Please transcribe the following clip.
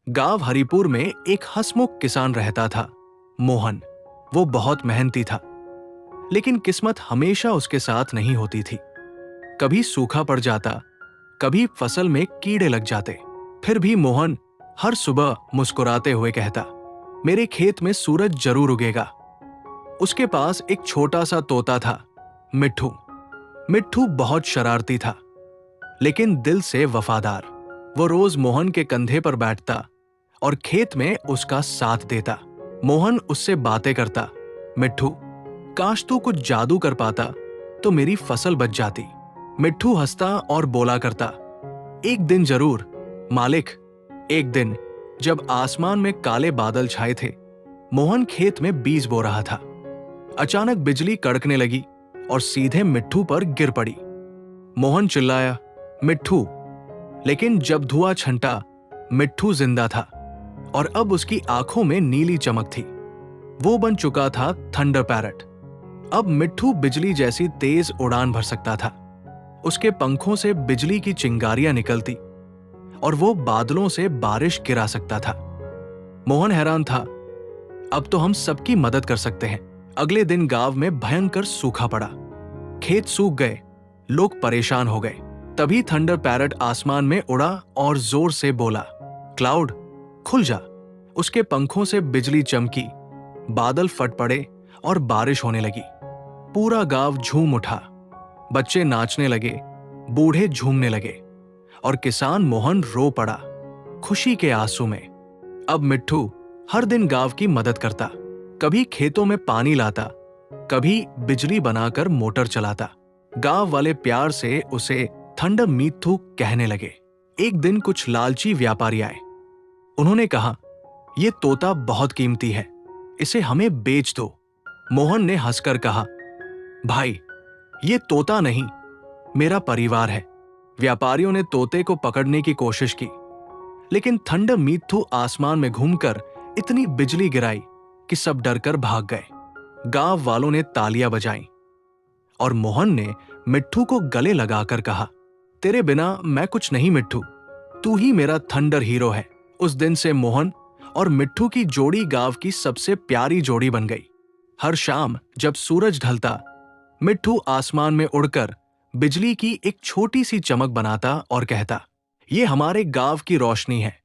गांव हरिपुर में एक हंसमुख किसान रहता था, मोहन। वो बहुत मेहनती था, लेकिन किस्मत हमेशा उसके साथ नहीं होती थी। कभी सूखा पड़ जाता, कभी फसल में कीड़े लग जाते। फिर भी मोहन हर सुबह मुस्कुराते हुए कहता, मेरे खेत में सूरज जरूर उगेगा। उसके पास एक छोटा सा तोता था, मिट्ठू। मिट्ठू बहुत शरारती था, लेकिन दिल से वफादार। वो रोज मोहन के कंधे पर बैठता और खेत में उसका साथ देता। मोहन उससे बातें करता, मिट्ठू, काश तू कुछ जादू कर पाता तो मेरी फसल बच जाती। मिट्ठू हंसता और बोला करता, एक दिन जरूर मालिक। एक दिन जब आसमान में काले बादल छाए थे, मोहन खेत में बीज बो रहा था। अचानक बिजली कड़कने लगी और सीधे मिट्ठू पर गिर पड़ी। मोहन चिल्लाया, मिट्ठू, लेकिन जब धुआं छंटा, मिट्ठू जिंदा था और अब उसकी आंखों में नीली चमक थी। वो बन चुका था थंडर पैरट। अब मिट्ठू बिजली जैसी तेज उड़ान भर सकता था। उसके पंखों से बिजली की चिंगारियां निकलती और वो बादलों से बारिश गिरा सकता था। मोहन हैरान था, अब तो हम सबकी मदद कर सकते हैं। अगले दिन गांव में भयंकर सूखा पड़ा। खेत सूख गए, लोग परेशान हो गए। तभी थंडर पैरट आसमान में उड़ा और जोर से बोला, क्लाउड खुल जा। उसके पंखों से बिजली चमकी, बादल फट पड़े और बारिश होने लगी। पूरा गांव झूम उठा। बच्चे नाचने लगे, बूढ़े झूमने लगे और किसान मोहन रो पड़ा, खुशी के आंसू में। अब मिट्ठू हर दिन गांव की मदद करता। कभी खेतों में पानी लाता, कभी बिजली बनाकर मोटर चलाता। गांव वाले प्यार से उसे थंडर मिट्ठू कहने लगे। एक दिन कुछ लालची व्यापारी आए। उन्होंने कहा, यह तोता बहुत कीमती है, इसे हमें बेच दो। मोहन ने हंसकर कहा, भाई, ये तोता नहीं, मेरा परिवार है। व्यापारियों ने तोते को पकड़ने की कोशिश की, लेकिन थंडर मिट्ठू आसमान में घूमकर इतनी बिजली गिराई कि सब डरकर भाग गए। गांव वालों ने तालियां बजाईं और मोहन ने मिट्ठू को गले लगाकर कहा, तेरे बिना मैं कुछ नहीं मिट्ठू, तू ही मेरा थंडर हीरो है। उस दिन से मोहन और मिट्ठू की जोड़ी गांव की सबसे प्यारी जोड़ी बन गई। हर शाम जब सूरज ढलता, मिट्ठू आसमान में उड़कर बिजली की एक छोटी सी चमक बनाता और कहता, ये हमारे गांव की रोशनी है।